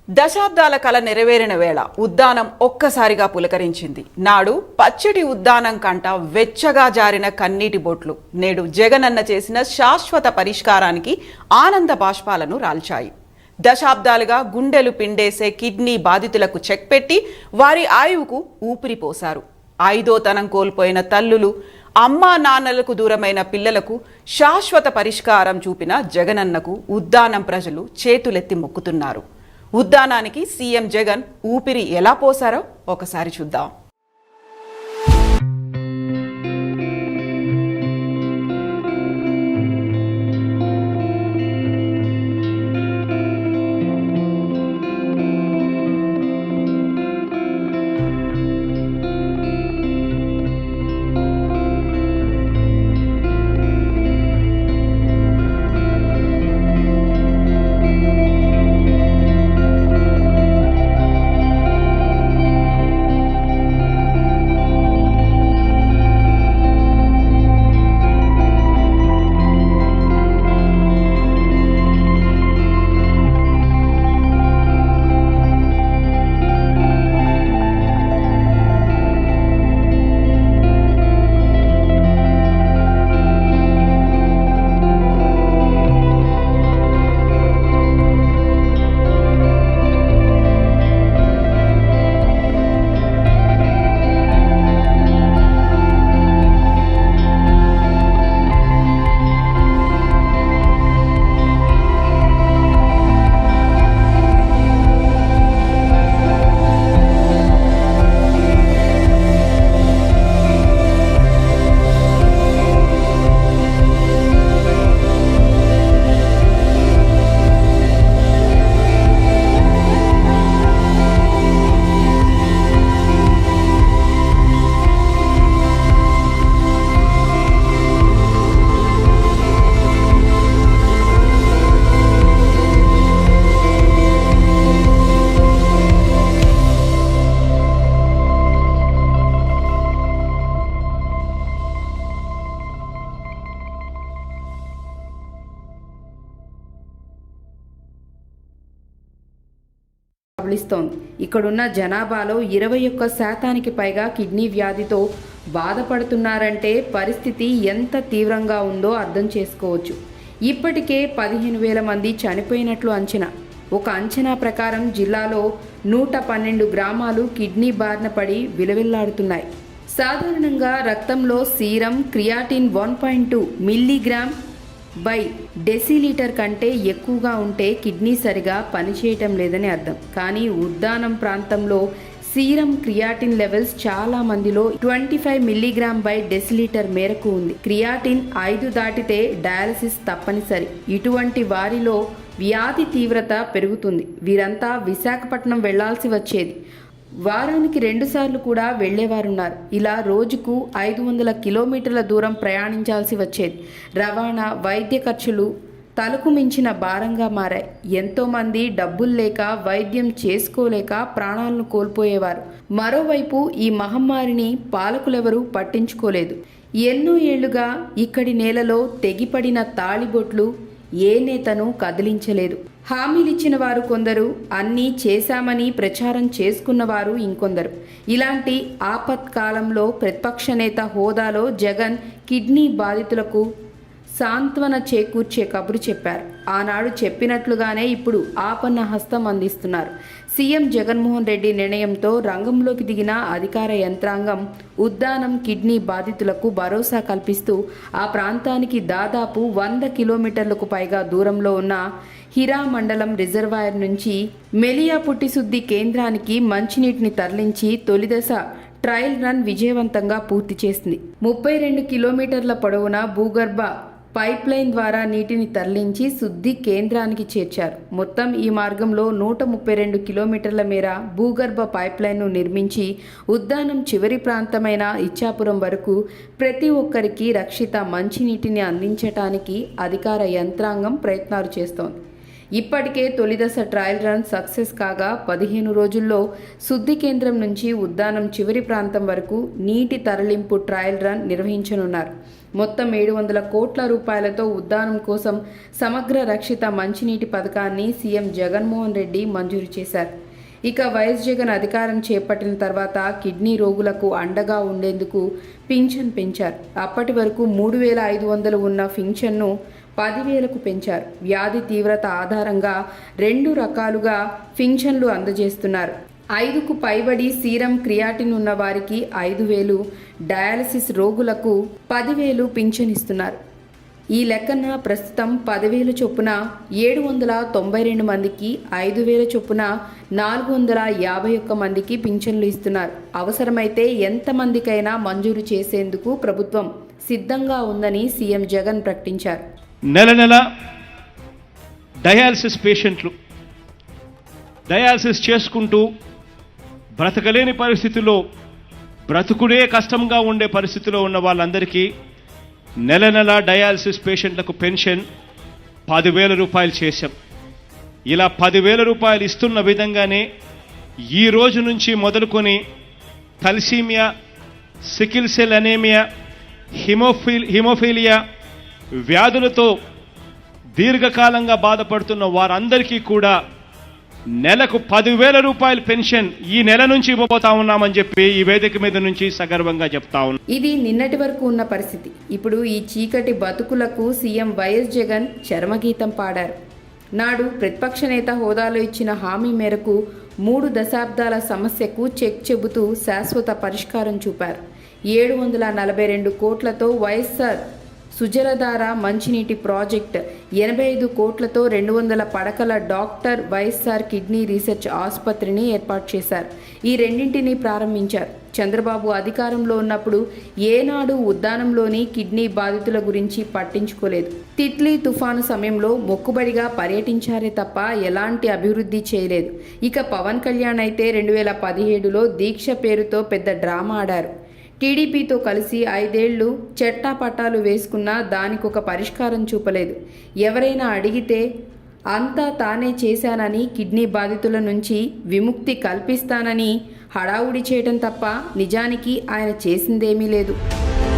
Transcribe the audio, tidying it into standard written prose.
దశాబ్దాల కల నెరవేరిన వేళ ఉద్దానం ఒక్కసారిగా పులకరించింది. నాడు పచ్చటి ఉద్దానం కంట వెచ్చగా జారిన కన్నీటి బొట్లు నేడు జగనన్న చేసిన శాశ్వత పరిష్కారానికి ఆనంద బాష్పాలను రాల్చాయి. దశాబ్దాలుగా గుండెలు పిండేసే కిడ్నీ బాధితులకు చెక్ పెట్టి వారి ఆయువుకు ఊపిరి పోశారు. ఐదోతనం కోల్పోయిన తల్లులు, అమ్మా నాన్నలకు దూరమైన పిల్లలకు శాశ్వత పరిష్కారం చూపిన జగనన్నకు ఉద్దానం ప్రజలు చేతులెత్తి మొక్కుతున్నారు. ఉద్దానానికి సీఎం జగన్ ఊపిరి ఎలా పోసారో ఒకసారి చూద్దాం. ఇక్కడున్న జనాభాలో 21% పైగా కిడ్నీ వ్యాధితో బాధపడుతున్నారంటే పరిస్థితి ఎంత తీవ్రంగా ఉందో అర్థం చేసుకోవచ్చు. ఇప్పటికే 15,000 మంది చనిపోయినట్లు అంచనా. ఒక అంచనా ప్రకారం జిల్లాలో 112 గ్రామాలు కిడ్నీ బారిన పడి విలవిల్లాడుతున్నాయి. సాధారణంగా రక్తంలో serum creatinine 1.2 milligram by decilitre కంటే ఎక్కువగా ఉంటే కిడ్నీ సరిగా పనిచేయటం లేదని అర్థం. కానీ ఉద్దానం ప్రాంతంలో సీరం క్రియాటిన్ లెవెల్స్ చాలా మందిలో 25 మిల్లీగ్రామ్ బై డెసిలీటర్ మేరకు ఉంది. క్రియాటిన్ 5 దాటితే డయాలసిస్ తప్పనిసరి. ఇటువంటి వారిలో వ్యాధి తీవ్రత పెరుగుతుంది. వీరంతా విశాఖపట్నం వెళ్లాల్సి వచ్చేది. వారానికి 2 సార్లు కూడా వెళ్లేవారున్నారు. ఇలా రోజుకు 500 కిలోమీటర్ల దూరం ప్రయాణించాల్సి వచ్చేది. రవాణా, వైద్య ఖర్చులు తలకు మించిన భారంగా మారాయి. ఎంతోమంది డబ్బులు లేక వైద్యం చేసుకోలేక ప్రాణాలను కోల్పోయేవారు. మరోవైపు ఈ మహమ్మారిని పాలకులెవరూ పట్టించుకోలేదు. ఎన్నో ఏళ్లుగా ఇక్కడి నేలలో తెగిపడిన తాళిబొట్లు ఏ నేతను కదిలించలేదు. హామీలిచ్చిన వారు కొందరు, అన్నీ చేశామని ప్రచారం చేసుకున్నవారు ఇంకొందరు. ఇలాంటి ఆపత్కాలంలో ప్రతిపక్ష నేత హోదాలో జగన్ కిడ్నీ బాధితులకు సాంత్వన చేకూర్చే కబురు చెప్పారు. ఆనాడు చెప్పినట్లుగానే ఇప్పుడు ఆపన్న హస్తం అందిస్తున్నారు. సీఎం జగన్మోహన్ రెడ్డి నిర్ణయంతో రంగంలోకి దిగిన అధికార యంత్రాంగం ఉద్దానం కిడ్నీ బాధితులకు భరోసా కల్పిస్తూ ఆ ప్రాంతానికి దాదాపు 100 కిలోమీటర్లకు పైగా దూరంలో ఉన్న హిరా మండలం రిజర్వాయర్ నుంచి మెలియా పుట్టిశుద్ధి కేంద్రానికి మంచినీటిని తరలించి తొలిదశ ట్రయల్ రన్ విజయవంతంగా పూర్తి చేసింది. 32 కిలోమీటర్ల పొడవున భూగర్భ పైప్ లైన్ ద్వారా నీటిని తరలించి శుద్ధి కేంద్రానికి చేర్చారు. మొత్తం ఈ మార్గంలో 132 కిలోమీటర్ల మేర భూగర్భ పైప్ లైన్ను నిర్మించి ఉద్దానం చివరి ప్రాంతమైన ఇచ్చాపురం వరకు ప్రతి ఒక్కరికి రక్షిత మంచినీటిని అందించటానికి అధికార యంత్రాంగం ప్రయత్నాలు చేస్తోంది. ఇప్పటికే తొలిదశ ట్రయల్ రన్ సక్సెస్ కాగా 15 రోజుల్లో శుద్ధి కేంద్రం నుంచి ఉద్దానం చివరి ప్రాంతం వరకు నీటి తరలింపు ట్రయల్ రన్ నిర్వహించనున్నారు. మొత్తం 700 కోట్ల రూపాయలతో ఉద్దానం కోసం సమగ్ర రక్షిత మంచినీటి పథకాన్ని సీఎం జగన్మోహన్ రెడ్డి మంజూరు చేశారు. ఇక వైఎస్ జగన్ అధికారం చేపట్టిన తర్వాత కిడ్నీ రోగులకు అండగా ఉండేందుకు పింఛన్ పెంచారు. అప్పటి వరకు 3,500 ఉన్న పింఛన్ను 10,000కు పెంచారు. వ్యాధి తీవ్రత ఆధారంగా 2 రకాలుగా పింఛన్లు అందజేస్తున్నారు. 5కు పైబడి సీరం క్రియాటిన్ ఉన్న వారికి 5,000, డయాలసిస్ రోగులకు 10,000 పింఛన్ ఇస్తున్నారు. ఈ లెక్కన ప్రస్తుతం 10,000 చొప్పున 792 మందికి, 5,000 చొప్పున 451 మందికి పింఛన్లు ఇస్తున్నారు. అవసరమైతే ఎంతమందికైనా మంజూరు చేసేందుకు ప్రభుత్వం సిద్ధంగా ఉందని సీఎం జగన్ ప్రకటించారు. నెల నెల డయాలసిస్ పేషెంట్లు డయాలసిస్ చేసుకుంటూ బ్రతకలేని పరిస్థితిలో, బ్రతుకుడే కష్టంగా ఉండే పరిస్థితిలో ఉన్న వాళ్ళందరికీ నెల నెల డయాలసిస్ పేషెంట్లకు పెన్షన్ 10,000 రూపాయలు చేశాం. ఇలా 10,000 రూపాయలు ఇస్తున్న విధంగానే ఈ రోజు నుంచి మొదలుకొని thalassaemia, sickle cell anaemia, haemophilia వ్యాధులతో దీర్ఘకాలంగా బాధపడుతున్న వారందరికీ కూడా నెలకు 10,000 రూపాయల పెన్షన్ ఈ నెల నుంచి ఇవ్వబోతా ఉన్నామని చెప్పి ఈ వేదిక మీద నుంచి సగర్వంగా చెప్తా ఉన్నాం. ఇది నిన్నటి వరకు ఉన్న పరిస్థితి. ఇప్పుడు ఈ చీకటి బతుకులకు సీఎం వైఎస్ జగన్ చరమగీతం పాడారు. నాడు ప్రతిపక్ష నేత హోదాలో ఇచ్చిన హామీ మేరకు 3 దశాబ్దాల సమస్యకు చెక్ చెబుతూ శాశ్వత పరిష్కారం చూపారు. 742 కోట్లతో వైఎస్ఆర్ సుజలధార మంచినీటి ప్రాజెక్ట్, 85 కోట్లతో 200 పడకల డాక్టర్ వైఎస్ఆర్ కిడ్నీ రీసెర్చ్ ఆసుపత్రిని ఏర్పాటు చేశారు. ఈ రెండింటినీ ప్రారంభించారు. చంద్రబాబు అధికారంలో ఉన్నప్పుడు ఏనాడు ఉద్దానంలోని కిడ్నీ బాధితుల గురించి పట్టించుకోలేదు. తిత్లీ తుఫాను సమయంలో మొక్కుబడిగా పర్యటించారే తప్ప ఎలాంటి అభివృద్ధి చేయలేదు. ఇక పవన్ కళ్యాణ్ అయితే 2017లో దీక్ష పేరుతో పెద్ద డ్రామా ఆడారు. టీడీపీతో కలిసి 5 ఏళ్లు చెట్టాపట్టాలు వేసుకున్నా దానికొక పరిష్కారం చూపలేదు. ఎవరైనా అడిగితే అంతా తానే చేశానని, కిడ్నీ బాధితుల నుంచి విముక్తి కల్పిస్తానని హడావుడి చేయడం తప్ప నిజానికి ఆయన చేసిందేమీ లేదు.